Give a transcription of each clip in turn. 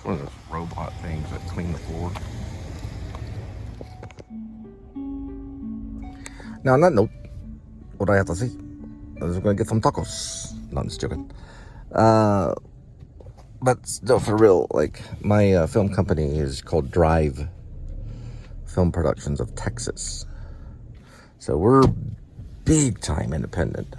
one of those robot things that clean the floor. Now, on that note, what do I have to say? I was going to get some tacos. No, I'm just joking. But no, for real, like, my film company is called Drive Film Productions of Texas. So we're big time independent.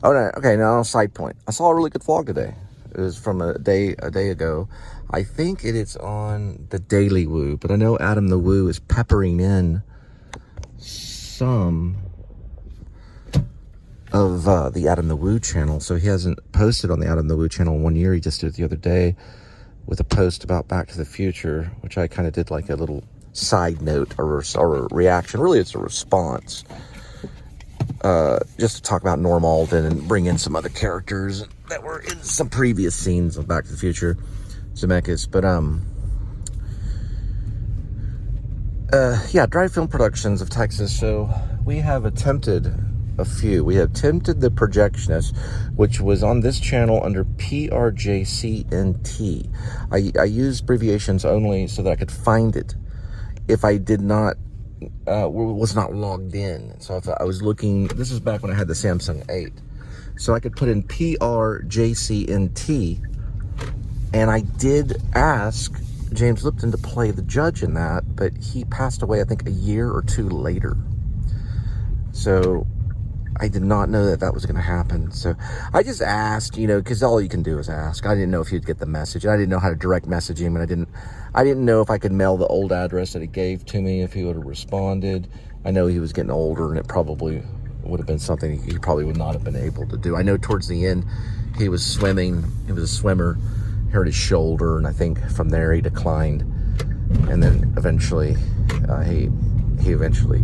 Oh, no, okay, now side point. I saw a really good vlog today. It was from a day ago. I think it's on the Daily Woo, but I know Adam the Woo is peppering in some of the Adam the Woo channel. So he hasn't posted on the Adam the Woo channel in 1 year. He just did it the other day with a post about Back to the Future, which I kind of did like a little side note or a reaction. Really, it's a response. Just to talk about Norm Alden and bring in some other characters that were in some previous scenes of Back to the Future, Zemeckis. But yeah, Drive Film Productions of Texas. So we have attempted a few. We have attempted The Projectionist, which was on this channel under PRJCNT. I use abbreviations only so that I could find it if I did not was not logged in. So if I was looking, this is back when I had the Samsung 8, so I could put in PRJCNT, and I did ask James Lipton to play the judge in that, but he passed away I think a year or two later, so I did not know that was going to happen. So I just asked, you know, because all you can do is ask. I didn't know if he'd get the message. I didn't know how to direct message him, and I didn't know if I could mail the old address that he gave to me, if he would have responded. I know he was getting older, and it probably would have been something he probably would not have been able to do. I know towards the end he was swimming. He was a swimmer, hurt his shoulder, and I think from there he declined. And then eventually he eventually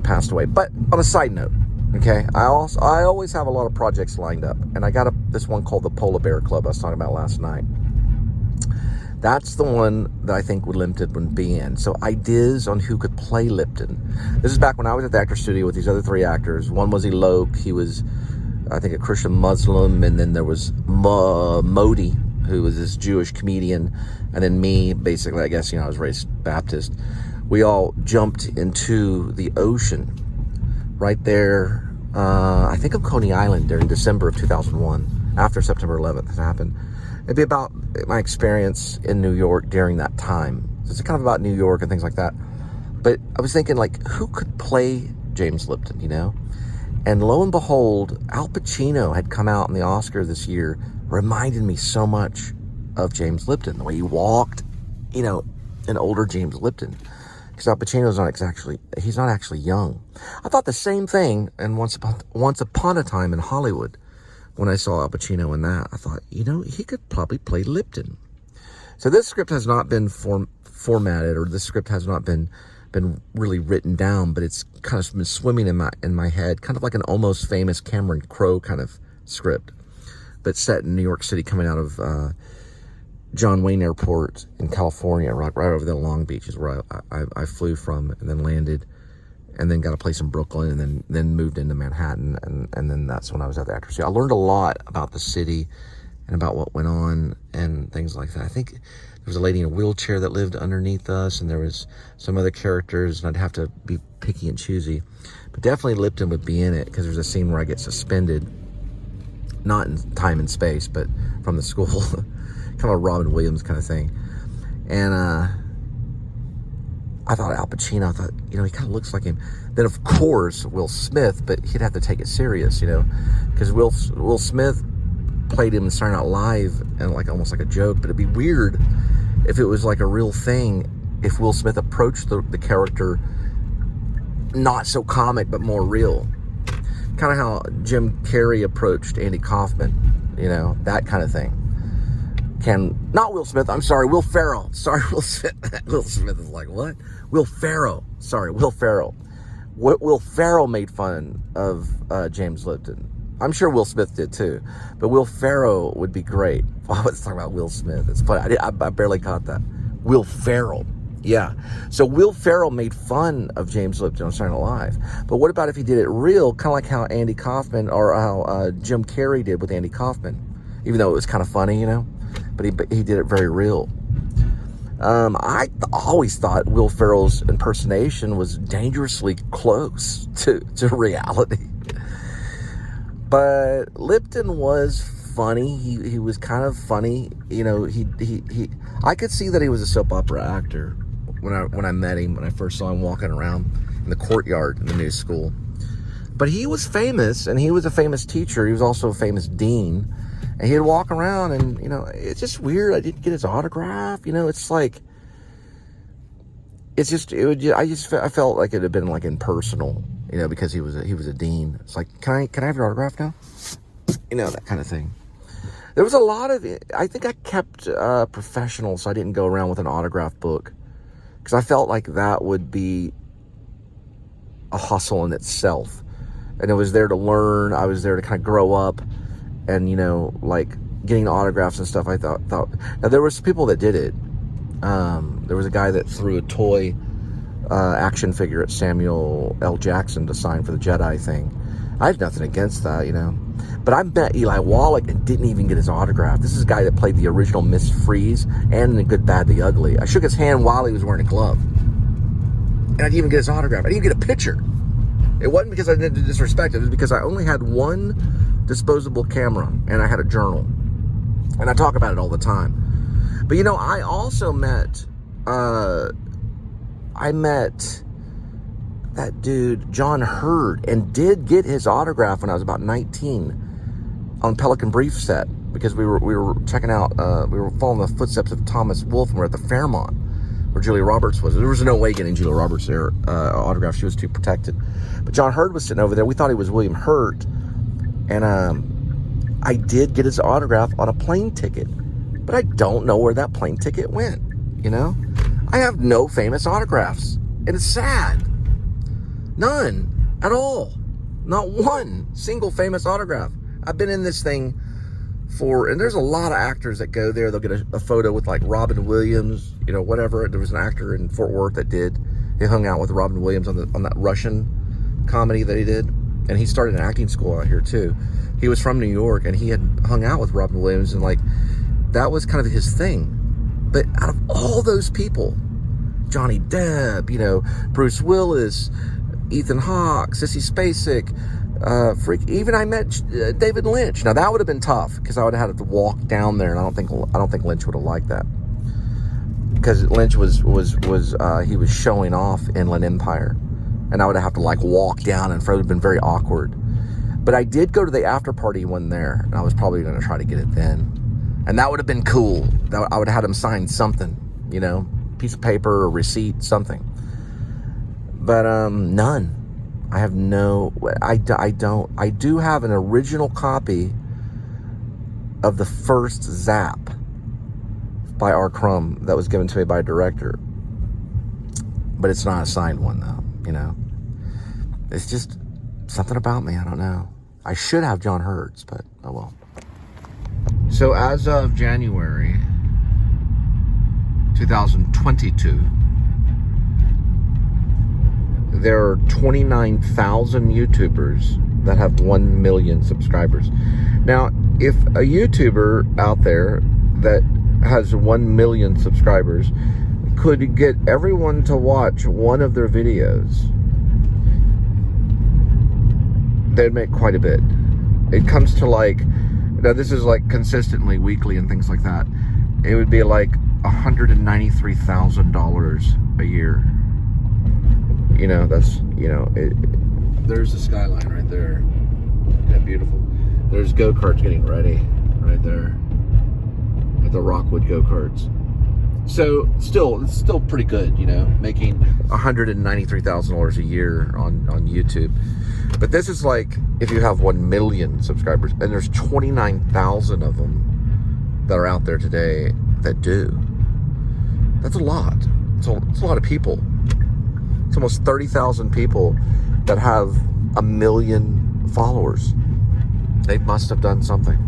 passed away. But on a side note, okay, I always have a lot of projects lined up, and I got this one called the Polar Bear Club I was talking about last night. That's the one that I think Lipton would be in. So ideas on who could play Lipton. This is back when I was at the actor studio with these other three actors. One was Elok. He was, I think, a Christian Muslim, and then there was Modi, who was this Jewish comedian, and then me, basically, I guess, you know, I was raised Baptist. We all jumped into the ocean right there, I think of Coney Island during December of 2001, after September 11th had happened. It'd be about my experience in New York during that time. So it's kind of about New York and things like that. But I was thinking, like, who could play James Lipton, you know? And lo and behold, Al Pacino had come out in the Oscar this year, reminded me so much of James Lipton, the way he walked, you know, an older James Lipton. Because Al Pacino's he's not actually young. I thought the same thing, and Once Upon a Time in Hollywood, when I saw Al Pacino in that, I thought, you know, he could probably play Lipton. So this script has not been formatted, or this script has not been really written down, but it's kind of been swimming in my head, kind of like an Almost Famous Cameron Crowe kind of script, but set in New York City, coming out of John Wayne Airport in California, right over there in Long Beach is where I flew from, and then landed, and then got a place in Brooklyn, and then moved into Manhattan, and then that's when I was at the actor studio. I learned a lot about the city and about what went on and things like that. I think there was a lady in a wheelchair that lived underneath us, and there was some other characters, and I'd have to be picky and choosy. But definitely Lipton would be in it, because there's a scene where I get suspended, not in time and space, but from the school, kind of a Robin Williams kind of thing. And I thought Al Pacino, you know, he kind of looks like him. Then, of course, Will Smith, but he'd have to take it serious, you know, because Will Smith played him in Saturday Night Live, and like almost like a joke. But it'd be weird if it was like a real thing, if Will Smith approached the character not so comic, but more real. Kind of how Jim Carrey approached Andy Kaufman, you know, that kind of thing. Not Will Smith, I'm sorry, Will Ferrell. Sorry, Will Smith. Will Smith is like, what? Will Ferrell. Sorry, Will Ferrell. Will Ferrell made fun of James Lipton. I'm sure Will Smith did too. But Will Ferrell would be great. I was talking about Will Smith. It's funny. I barely caught that. Will Ferrell. Yeah. So Will Ferrell made fun of James Lipton on Saturday Night Live. But what about if he did it real, kind of like how Andy Kaufman, or how Jim Carrey did with Andy Kaufman? Even though it was kind of funny, you know? but he did it very real. I always thought Will Ferrell's impersonation was dangerously close to reality. But Lipton was funny. He was kind of funny. You know, I could see that he was a soap opera actor when I met him, when I first saw him walking around in the courtyard in the new school. But he was famous, and he was a famous teacher. He was also a famous dean. And he'd walk around, and, you know, it's just weird. I didn't get his autograph. You know, it's like, I felt like it had been like impersonal, you know, because he was a dean. It's like, can I have your autograph now? You know, that kind of thing. There was a lot of it. I think I kept professional, so I didn't go around with an autograph book, because I felt like that would be a hustle in itself. And I was there to learn. I was there to kind of grow up. And, you know, like getting autographs and stuff, I thought now there was people that did it. There was a guy that threw a toy action figure at Samuel L. Jackson to sign for the Jedi thing. I have nothing against that, you know. But I met Eli Wallach and didn't even get his autograph. This is a guy that played the original Miss Freeze and in The Good, Bad, the Ugly. I shook his hand while he was wearing a glove. And I didn't even get his autograph. I didn't even get a picture. It wasn't because I didn't disrespect it. It was because I only had one disposable camera, and I had a journal, and I talk about it all the time. But, you know, I also met that dude John Hurd, and did get his autograph when I was about 19 on Pelican Brief set, because we were checking out, we were following the footsteps of Thomas Wolfe, and we were at the Fairmont where Julia Roberts was. There was no way getting Julia Roberts there autograph. She was too protected. But John Hurd was sitting over there. We thought he was William Hurt. And I did get his autograph on a plane ticket, but I don't know where that plane ticket went, you know? I have no famous autographs, and it's sad. None at all. Not one single famous autograph. I've been in this thing and there's a lot of actors that go there. They'll get a photo with like Robin Williams, you know, whatever. There was an actor in Fort Worth that he hung out with Robin Williams on that Russian comedy that he did. And he started an acting school out here too. He was from New York, and he had hung out with Robin Williams, and like that was kind of his thing. But out of all those people, Johnny Depp, you know, Bruce Willis, Ethan Hawke, Sissy Spacek, even I met David Lynch. Now that would have been tough, because I would have had to walk down there, and I don't think Lynch would have liked that, because Lynch was he was showing off Inland Empire. And I would have to like walk down, and it would have been very awkward. But I did go to the after party one there, and I was probably going to try to get it then. And that would have been cool. I would have had him sign something, you know, piece of paper or receipt, something. But none. I have no. I don't. I do have an original copy of the first Zap by R. Crumb that was given to me by a director. But it's not a signed one, though. You know, it's just something about me. I don't know. I should have John Hurd's, but oh well. So as of January 2022, there are 29,000 YouTubers that have 1 million subscribers. Now, if a YouTuber out there that has 1 million subscribers could get everyone to watch one of their videos, they'd make quite a bit. It comes to like, now this is like consistently weekly and things like that. It would be like $193,000 a year. You know, that's, you know, there's the skyline right there. Yeah, beautiful. There's go-karts getting ready right there at the Rockwood go-karts. So it's still pretty good, you know, making $193,000 a year on YouTube. But this is like if you have 1 million subscribers, and there's 29,000 of them that are out there today that do. That's a lot. It's a lot of people. It's almost 30,000 people that have 1 million followers. They must have done something.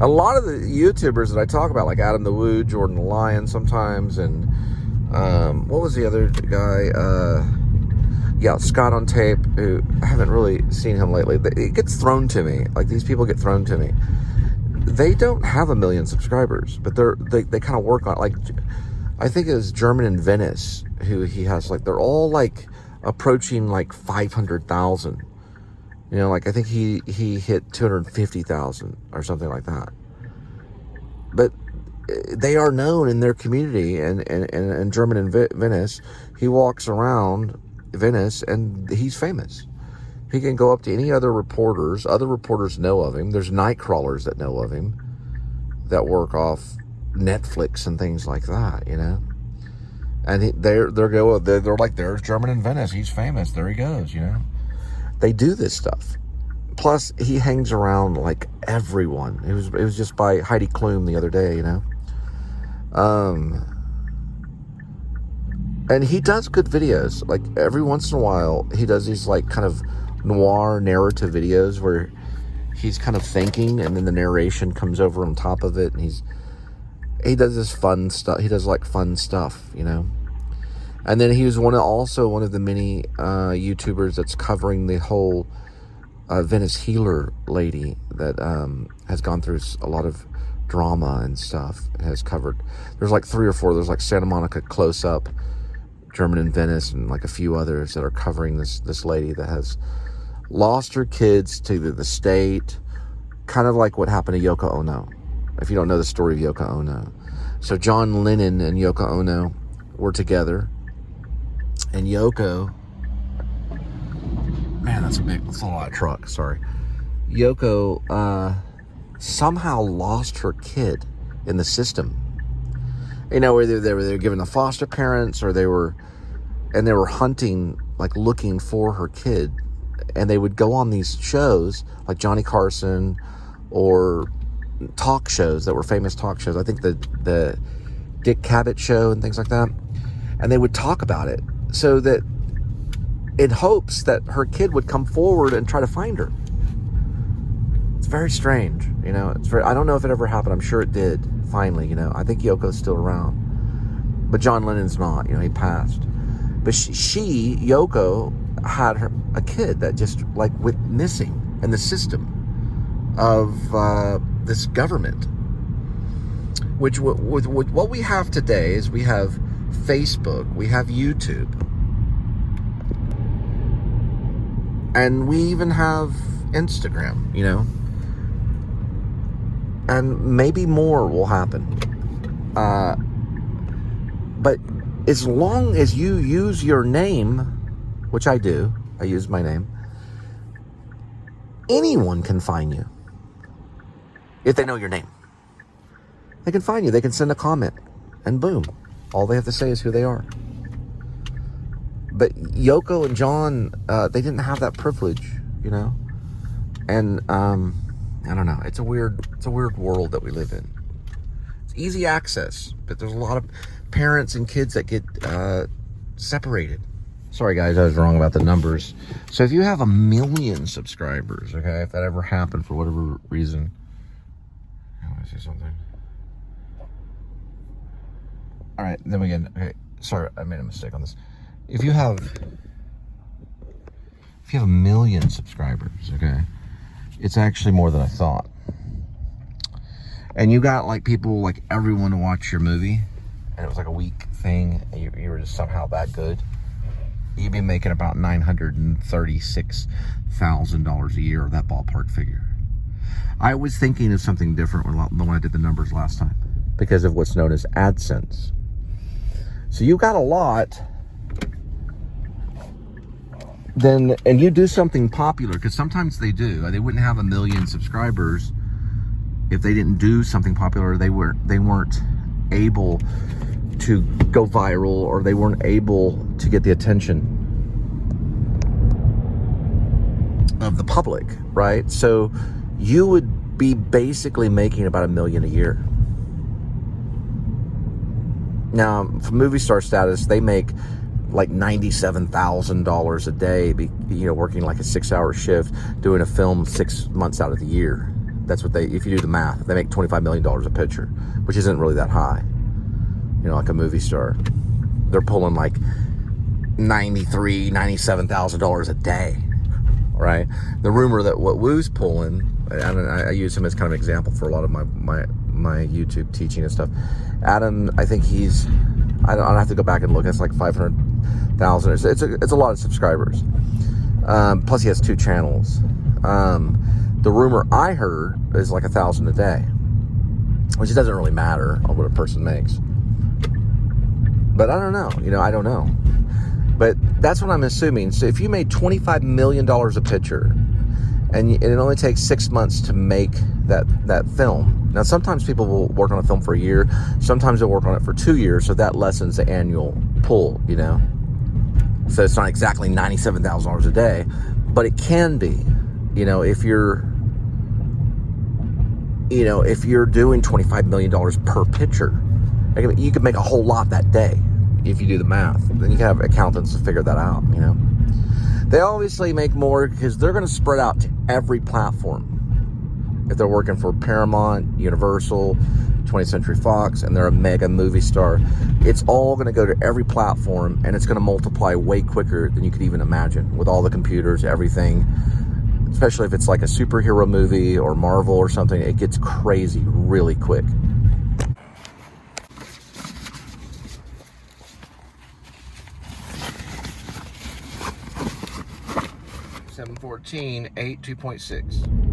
A lot of the YouTubers that I talk about, like Adam the Woo, Jordan the Lion sometimes, and what was the other guy? Scott on Tape, who I haven't really seen him lately. It gets thrown to me. Like, these people get thrown to me. they don't have 1 million subscribers, but they kind of work on, like, I think it was German in Venice, who he has, like, they're all like approaching like 500,000. You know, like I think he hit 250,000 or something like that. But they are known in their community, and German in Venice, he walks around Venice and he's famous. He can go up to any other reporters. Other reporters know of him. There's night crawlers that know of him that work off Netflix and things like that, you know. And they're like, there's German in Venice. He's famous. There he goes, you know. They do this stuff. Plus, he hangs around like everyone. It was just by Heidi Klum the other day, you know. And he does good videos. Like every once in a while, he does these like kind of noir narrative videos where he's kind of thinking, and then the narration comes over on top of it, and he does this fun stuff. He does like fun stuff, you know. And then he was one of the many YouTubers that's covering the whole Venice healer lady that has gone through a lot of drama and stuff. It has covered. There's like 3 or 4. There's like Santa Monica Close Up, German in Venice, and like a few others that are covering this lady that has lost her kids to the state, kind of like what happened to Yoko Ono. If you don't know the story of Yoko Ono. So John Lennon and Yoko Ono were together. And Yoko... Man, that's a lot of truck. Sorry. Yoko somehow lost her kid in the system. You know, whether they were given to foster parents, or they were hunting, like looking for her kid. And they would go on these shows like Johnny Carson, or talk shows that were famous talk shows. I think the Dick Cavett show and things like that. And they would talk about it, so that in hopes that her kid would come forward and try to find her. It's very strange, you know. I don't know if it ever happened. I'm sure it did. Finally, you know. I think Yoko's still around, but John Lennon's not. You know, he passed. But Yoko had a kid that just like went missing in the system of this government. Which with what we have today is we have Facebook, we have YouTube, and we even have Instagram, you know. And maybe more will happen. But as long as you use your name, which I do, I use my name, anyone can find you. If they know your name, they can find you. They can send a comment, and boom. All they have to say is who they are. But Yoko and John, they didn't have that privilege, you know. And I don't know. It's a weird world that we live in. It's easy access, but there's a lot of parents and kids that get separated. Sorry, guys, I was wrong about the numbers. So if you have 1 million subscribers, okay, if that ever happened for whatever reason, I want to say something. All right, then we get. Okay, sorry, I made a mistake on this. If you have 1 million subscribers, okay, it's actually more than I thought. And you got like people, like everyone to watch your movie, and it was like a week thing, and you were just somehow that good, you'd be making about $936,000 a year, that ballpark figure. I was thinking of something different when I did the numbers last time, because of what's known as AdSense. So you got a lot, then, and you do something popular, because sometimes they do. They wouldn't have 1 million subscribers if they didn't do something popular. They weren't able to go viral, or they weren't able to get the attention of the public, right? So you would be basically making about $1 million a year. Now, for movie star status, they make like $97,000 a day, you know, working like a 6-hour shift, doing a film 6 months out of the year. That's what if you do the math, they make $25 million a picture, which isn't really that high. You know, like a movie star, they're pulling like $93,000, $97,000 a day, right? The rumor that what Woo's pulling, I use him as kind of an example for a lot of my YouTube teaching and stuff. Adam, I think I don't have to go back and look. It's like 500,000. It's a lot of subscribers. Plus he has 2 channels. The rumor I heard is like 1,000 a day, which it doesn't really matter on what a person makes. But I don't know. I don't know. But that's what I'm assuming. So if you made $25 million a picture, and it only takes 6 months to make that film. Now, sometimes people will work on a film for a year. Sometimes they'll work on it for 2 years. So that lessens the annual pull, So it's not exactly $97,000 a day, but it can be, if you're doing $25 million per picture, you could make a whole lot that day if you do the math. Then you can have accountants to figure that out, They obviously make more because they're going to spread out to every platform. If they're working for Paramount, Universal, 20th Century Fox, and they're a mega movie star, it's all going to go to every platform, and it's going to multiply way quicker than you could even imagine with all the computers, everything. Especially if it's like a superhero movie or Marvel or something, it gets crazy really quick. $714, 8, 2.6.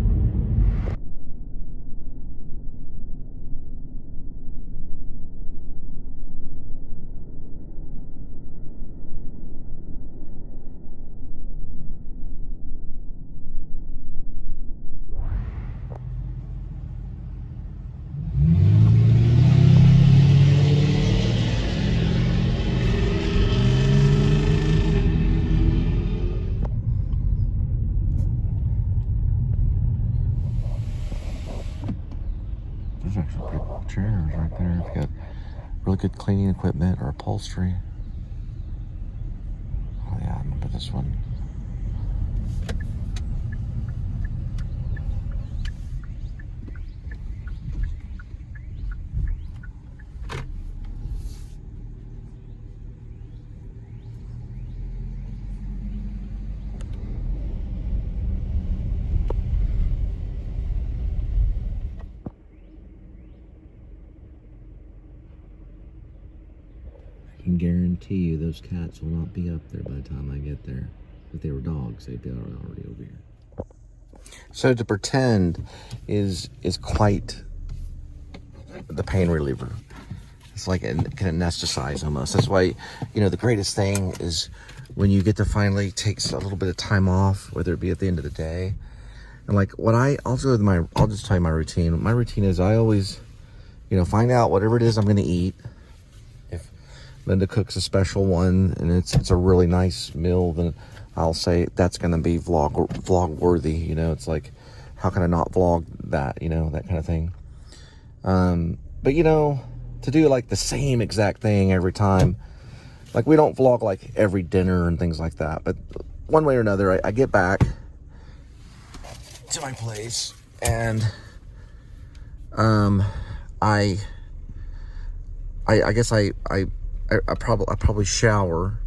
There's actually pretty cool chairs right there. If you got really good cleaning equipment or upholstery. Oh yeah, I remember this one. I can guarantee you those cats will not be up there by the time I get there. If they were dogs, they'd be already over here. So to pretend is quite the pain reliever. It's like it can anesthetize almost. That's why, the greatest thing is when you get to finally take a little bit of time off, whether it be at the end of the day. And like I'll just tell you my routine. My routine is I always, find out whatever it is I'm going to eat. If Linda cooks a special one and it's a really nice meal, then I'll say that's going to be vlog worthy. It's like, how can I not vlog that? That kind of thing. But to do like the same exact thing every time, like we don't vlog like every dinner and things like that. But one way or another, I get back to my place and I guess I probably shower,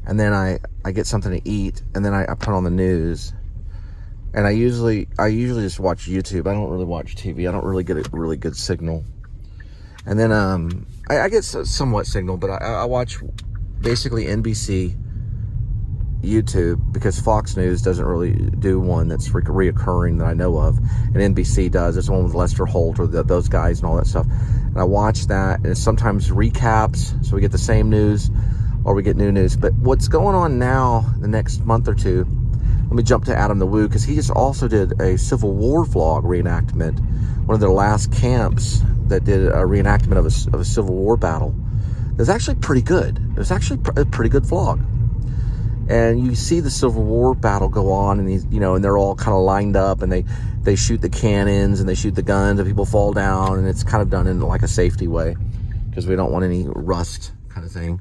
and then I get something to eat, and then I put on the news, and I usually just watch YouTube. I don't really watch TV. I don't really get a really good signal. And then I get somewhat signal, but I watch basically NBC, YouTube, because Fox News doesn't really do one that's reoccurring that I know of, and NBC does. It's one with Lester Holt or those guys and all that stuff. And I watch that, and it sometimes recaps, so we get the same news or we get new news. But what's going on now, the next month or two, let me jump to A.D.W.C, because he just also did a Civil War vlog reenactment, one of their last camps that did a reenactment of a Civil War battle. It was actually pretty good. It was actually a pretty good vlog. And you see the Civil War battle go on, and and they're all kind of lined up, and they shoot the cannons and they shoot the guns, and people fall down, and it's kind of done in like a safety way because we don't want any rust kind of thing.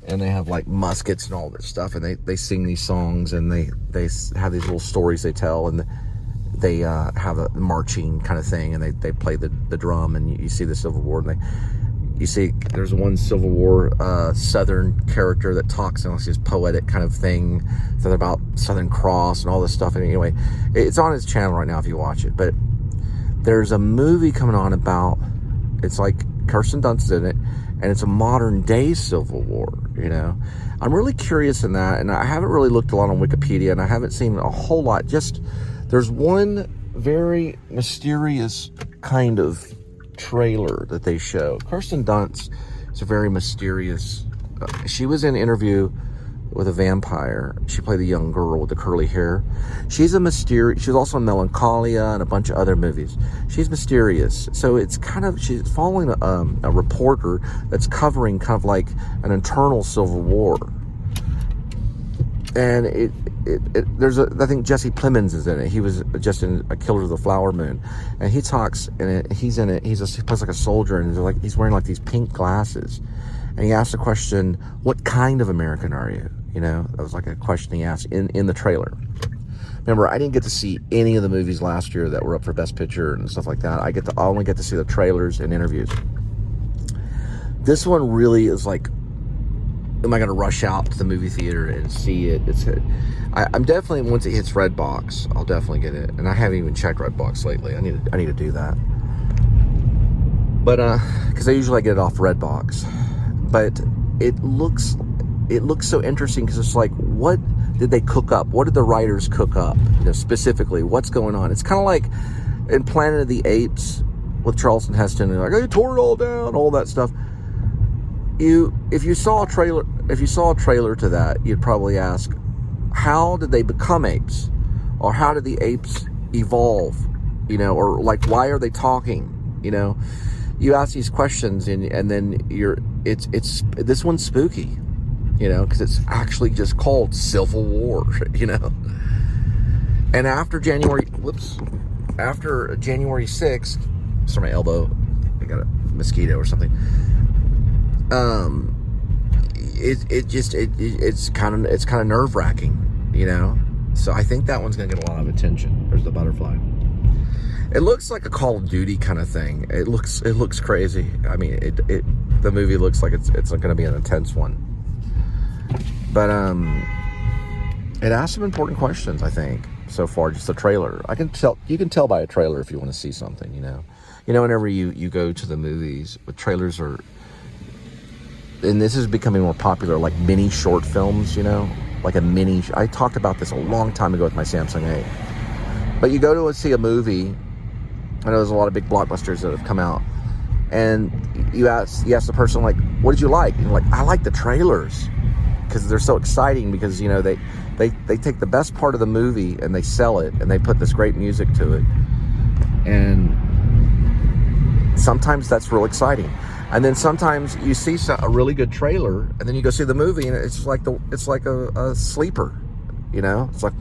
And they have like muskets and all this stuff, and they sing these songs, and they have these little stories they tell, and they have a marching kind of thing, and they play the drum, and you see the Civil War, and You see, there's one Civil War Southern character that talks in this poetic kind of thing, something about Southern Cross and all this stuff. And anyway, it's on his channel right now if you watch it. But there's a movie coming on about, it's like Kirsten Dunst's in it, and it's a modern day Civil War, you know. I'm really curious in that, and I haven't really looked a lot on Wikipedia, and I haven't seen a whole lot. Just, there's one very mysterious kind of trailer that they show. Kirsten Dunst is a very mysterious, she was in Interview with a Vampire. She played the young girl with the curly hair. She's also in Melancholia and a bunch of other movies. She's mysterious. So it's kind of, she's following a reporter that's covering kind of like an internal Civil War. And I think Jesse Plemons is in it. He was just in A Killer of the Flower Moon, and he talks in it. He's in it. He plays like a soldier, and he's wearing like these pink glasses. And he asked the question, "What kind of American are you?" You know, that was like a question he asked in the trailer. Remember, I didn't get to see any of the movies last year that were up for Best Picture and stuff like that. I only get to see the trailers and interviews. This one really is like, am I going to rush out to the movie theater and see it? I'm definitely, once it hits Redbox, I'll definitely get it. And I haven't even checked Redbox lately. I need to do that. But because I usually get it off Redbox. But it looks so interesting because it's like, what did they cook up? What did the writers cook up? You know, specifically, what's going on? It's kind of like in Planet of the Apes with Charlton Heston, and like, I tore it all down, all that stuff. If you saw a trailer to that, you'd probably ask, how did they become apes? Or how did the apes evolve? You know, or like, why are they talking? You know, you ask these questions, and then it's this one's spooky, you know, because it's actually just called Civil War, you know. And after January 6th, sorry, my elbow, I got a mosquito or something. It's kind of nerve-wracking, you know. So I think that one's gonna get a lot of attention. There's the butterfly. It looks like a Call of Duty kind of thing. It looks crazy. I mean, the movie looks like it's gonna be an intense one. But it asks some important questions, I think, so far. Just the trailer. You can tell by a trailer if you want to see something, you know. You know, whenever you go to the movies, with trailers are, and this is becoming more popular, like mini short films, you know, like I talked about this a long time ago with my Samsung 8. But you go to see a movie, I know there's a lot of big blockbusters that have come out, and you ask the person, like, what did you like? And you're like, I like the trailers, because they're so exciting, because, you know, they take the best part of the movie and they sell it, and they put this great music to it, and sometimes that's real exciting. And then sometimes you see a really good trailer, and then you go see the movie, and it's like a sleeper, you know. It's like,